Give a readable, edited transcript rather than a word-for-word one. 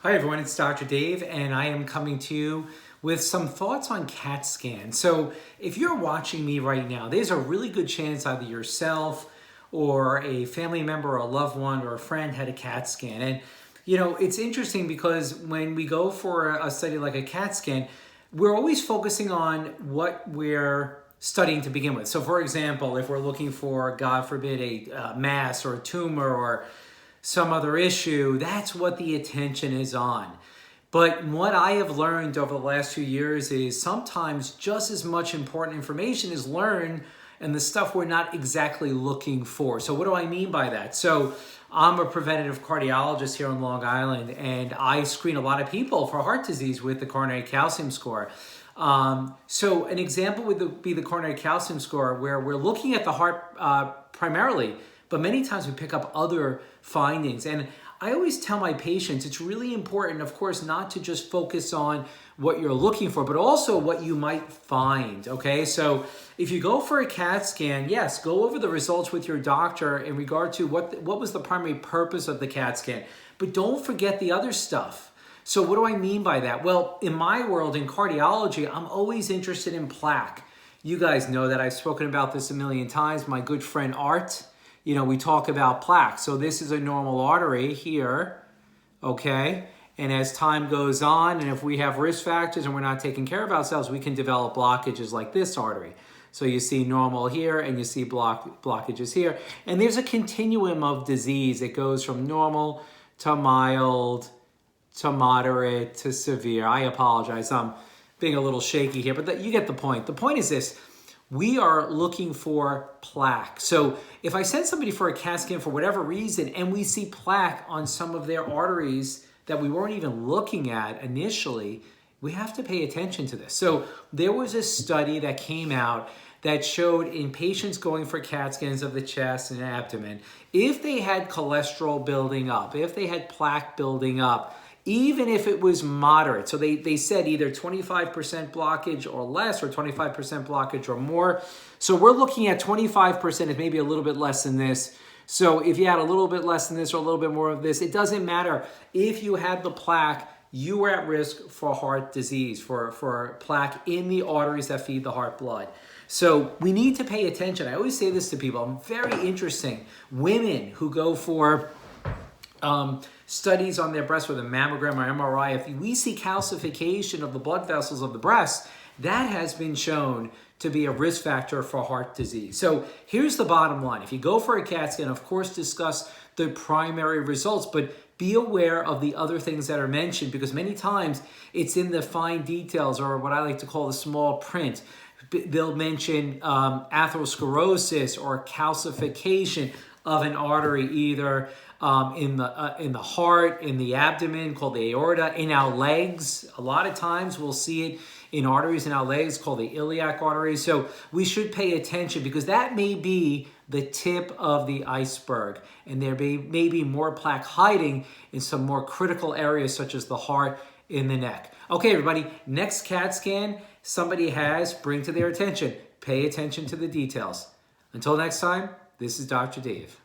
Hi everyone, it's Dr. Dave and I am coming to you with some thoughts on CAT scan. So if you're watching me right now, there's a really good chance either yourself or a family member or a loved one or a friend had a CAT scan. And you know, it's interesting because when we go for a study like a CAT scan, we're always focusing on what we're studying to begin with. So for example, if we're looking for, God forbid, a mass or a tumor or some other issue, that's what the attention is on. But what I have learned over the last few years is sometimes just as much important information is learned and the stuff we're not exactly looking for. So what do I mean by that? So I'm a preventative cardiologist here on Long Island, and I screen a lot of people for heart disease with the coronary calcium score. So an example would be the coronary calcium score, where we're looking at the heart primarily, but many times we pick up other findings. And I always tell my patients it's really important, of course, not to just focus on what you're looking for, but also what you might find, okay? So if you go for a CAT scan, yes, go over the results with your doctor in regard to what was the primary purpose of the CAT scan. But don't forget the other stuff. So what do I mean by that? Well, in my world, in cardiology, I'm always interested in plaque. You guys know that I've spoken about this a million times. My good friend Art, you know, we talk about plaque. So this is a normal artery here, okay? And as time goes on, and if we have risk factors and we're not taking care of ourselves, we can develop blockages like this artery. So you see normal here and you see blockages here. And there's a continuum of disease. It goes from normal to mild to moderate to severe. I apologize, I'm being a little shaky here, but you get the point. The point is this. We are looking for plaque. So if I send somebody for a CAT scan for whatever reason and we see plaque on some of their arteries that we weren't even looking at initially, we have to pay attention to this. So there was a study that came out that showed in patients going for CAT scans of the chest and abdomen, if they had cholesterol building up, if they had plaque building up, even if it was moderate. So they said either 25% blockage or less or 25% blockage or more. So we're looking at 25%, is maybe a little bit less than this. So if you had a little bit less than this or a little bit more of this, it doesn't matter. If you had the plaque, you were at risk for heart disease, for plaque in the arteries that feed the heart blood. So we need to pay attention. I always say this to people. Very interesting. Women who go for studies on their breast with a mammogram or MRI, if we see calcification of the blood vessels of the breast, that has been shown to be a risk factor for heart disease. So here's the bottom line. If you go for a CAT scan, of course, discuss the primary results, but be aware of the other things that are mentioned, because many times it's in the fine details, or what I like to call the small print. They'll mention atherosclerosis or calcification of an artery, either in the heart, in the abdomen, called the aorta, in our legs. A lot of times we'll see it in arteries in our legs called the iliac artery. So we should pay attention, because that may be the tip of the iceberg, and there may be more plaque hiding in some more critical areas such as the heart, in the neck. Okay, everybody, next CAT scan somebody has, bring to their attention. Pay attention to the details. Until next time, this is Dr. Dave.